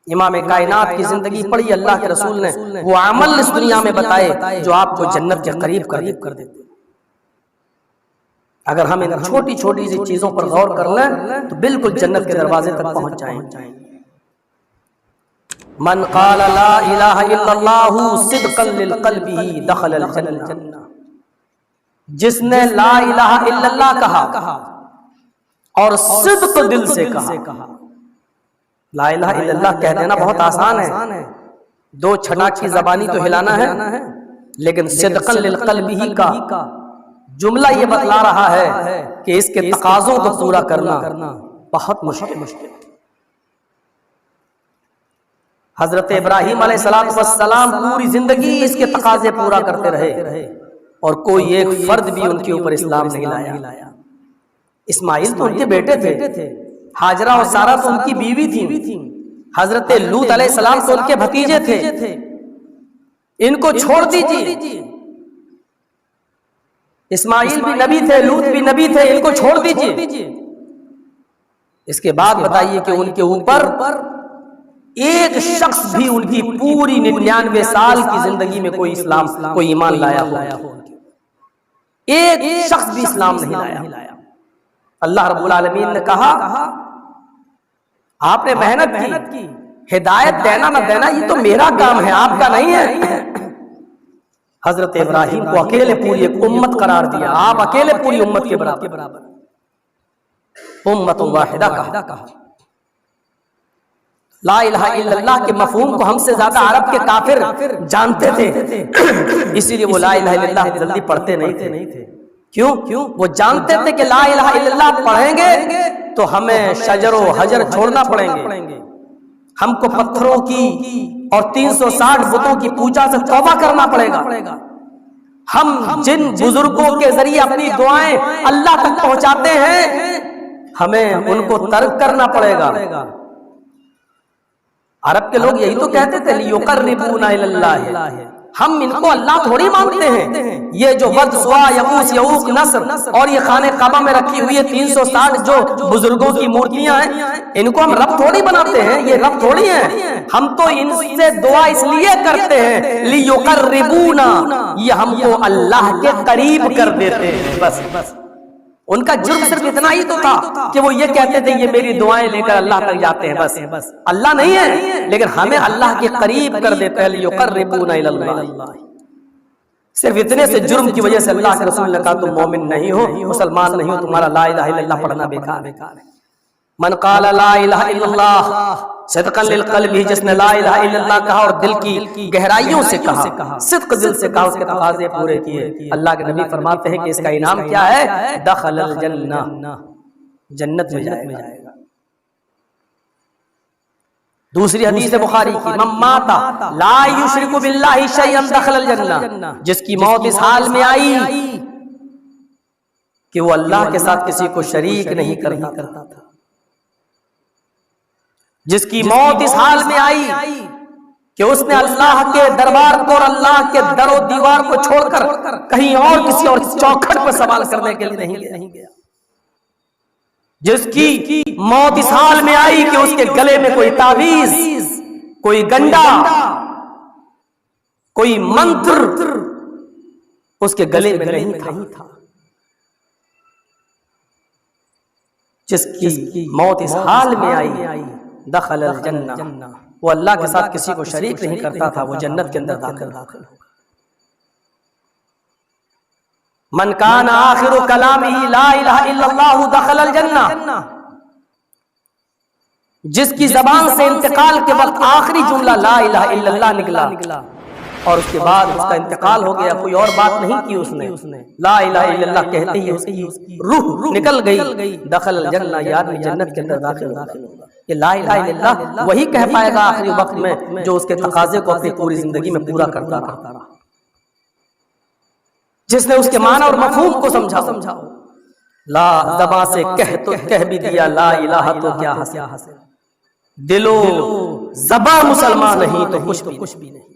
امام کائنات کی زندگی پڑھی اللہ کے رسول نے، وہ عمل اس دنیا میں بتائے جو آپ کو جنت کے قریب کر دیتے۔ اگر ہم ان چھوٹی چھوٹی سی چیزوں پر غور کر لیں تو بالکل جنت کے دروازے تک پہنچ جائیں گے۔ من قال لا الہ الا اللہ صدقا للقلبہ دخل الجنہ، جس نے لا الہ الا اللہ کہا اور صدق دل سے کہا۔ لا الہ الا اللہ کہہ دینا بہت آسان ہے، دو چھناک کی زبانی تو ہلانا ہے، لیکن صدقا للقلبہ کا جملہ یہ بتلا رہا ہے کہ اس کے تقاضوں کو پورا کرنا بہت مشکل۔ حضرت ابراہیم علیہ السلام پوری زندگی اس کے تقاضے پورا کرتے رہے اور کوئی ایک فرد بھی ان کے اوپر اسلام نہیں لایا۔ اسماعیل تو ان کے بیٹے تھے، ہاجرہ اور سارہ تو ان کی بیوی تھی، حضرت لوط علیہ السلام تو ان کے بھتیجے تھے، ان کو چھوڑ دیجیے۔ اسماعیل بھی نبی تھے، لوط بھی نبی تھے، ان کو چھوڑ دیجیے۔ اس کے بعد بتائیے کہ ان کے اوپر ایک شخص بھی ان کی پوری 99 سال کی زندگی میں کوئی اسلام، کوئی ایمان لایا ہو، ایک شخص بھی اسلام نہیں لایا۔ اللہ رب العالمین نے کہا آپ نے محنت کی، ہدایت دینا نہ دینا یہ تو میرا کام ہے، آپ کا نہیں ہے۔ حضرت ابراہیم کو اکیلے پوری ایک امت قرار دیا، آپ اکیلے پوری امت کے برابر، امت واحدہ کہا۔ لا الہ الا اللہ کے مفہوم کو ہم سے زیادہ عرب کے کافر جانتے تھے، اسی لیے وہ لا الہ الا اللہ جلدی پڑھتے نہیں تھے۔ کیوں؟ وہ جانتے تھے کہ لا الہ الا اللہ پڑھیں گے تو ہمیں شجر و حجر چھوڑنا پڑیں گے، ہم کو پتھروں کی اور 360 بتوں کی پوجا سے توبہ کرنا پڑے گا، ہم جن بزرگوں کے ذریعے اپنی دعائیں اللہ تک پہنچاتے ہیں ہمیں ان کو ترک کرنا پڑے گا۔ عرب کے لوگ یہی تو کہتے تھے لیقربونا الی اللہ، ہم ان کو اللہ تھوڑی مانتے ہیں، یہ جو ود سوا یغوث یعوق نصر اور یہ خانہ کعبہ میں رکھی ہوئی 360 جو بزرگوں کی مورتیاں ہیں ان کو ہم رب تھوڑی بناتے ہیں، یہ رب تھوڑی ہیں، ہم تو ان سے دعا اس لیے کرتے ہیں لیقربونا، یہ ہم کو اللہ کے قریب کر دیتے ہیں۔ بس ان کا جرم صرف اتنا ہی تو تھا کہ وہ یہ کہتے تھے یہ میری دعائیں لے کر اللہ تک جاتے ہیں، بس اللہ نہیں ہے لیکن ہمیں اللہ کے قریب کر دیتے ہیں لیقربونا الی اللہ۔ صرف اتنے سے جرم کی وجہ سے اللہ کے رسول نے کہا تم مومن نہیں ہو، مسلمان نہیں ہو، تمہارا لا الہ الا اللہ پڑھنا بیکار ہے۔ من قال لا الہ الا اللہ صدقا للقلب، جس نے لا الہ الا اللہ کہا اور دل کی گہرائیوں سے کہا، صدق دل سے کہا، اس کے تقاضے پورے کیے، اللہ کے نبی فرماتے ہیں کہ اس کا انعام کیا ہے؟ دخل الجنہ، جنت میں جائے گا۔ دوسری حدیث بخاری کی، من مات لا یشرک باللہ شیئا دخل الجنہ، جس کی موت اس حال میں آئی کہ وہ اللہ کے ساتھ کسی کو شریک نہیں کرتا تھا، جس کی موت اس حال میں آئی کہ اس نے اللہ کے دربار کو اور اللہ کے در و دیوار کو چھوڑ کر کہیں اور کسی اور چوکھٹ پر سوال کرنے کے لیے نہیں گیا، جس کی موت اس حال میں آئی کہ اس کے گلے میں کوئی تعویذ، کوئی گنڈا، کوئی منتر اس کے گلے میں نہیں تھا، جس کی موت اس حال میں آئی دخل الجنہ، وہ اللہ کے ساتھ کسی کو شریک نہیں کرتا تھا، وہ جنت کے اندر داخل ہوگا۔ من کان آخر کلامہ لا الہ الا اللہ دخل الجنہ، جس کی زبان سے انتقال کے وقت آخری جملہ لا الہ الا اللہ نکلا اور اس کے بعد اس کا انتقال ہو گیا، کوئی اور بات نہیں کی، اس نے لا الہ الا اللہ کہتے ہی اس کی روح نکل گئی، دخل الجنہ، یہ آدمی جنت کے اندر داخل ہوگا۔ یہ لا الہ الا اللہ وہی کہہ پائے گا آخری وقت میں جو اس کے تقاضے کو اپنی پوری زندگی میں پورا کرتا رہا، جس نے اس کے معنی اور مفہوم کو سمجھا۔ لا زبان سے کہہ بھی دیا لا الہ تو کیا حاصل، دلو زبان مسلمان نہیں تو کچھ بھی نہیں۔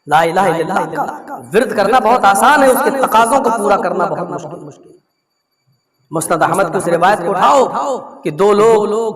لا الہ الا اللہ کا ورد کرنا بہت آسان ہے، اس کے تقاضوں کو پورا کرنا بہت مشکل۔ مسند احمد کی اس روایت کو اٹھاؤ کہ دو لوگ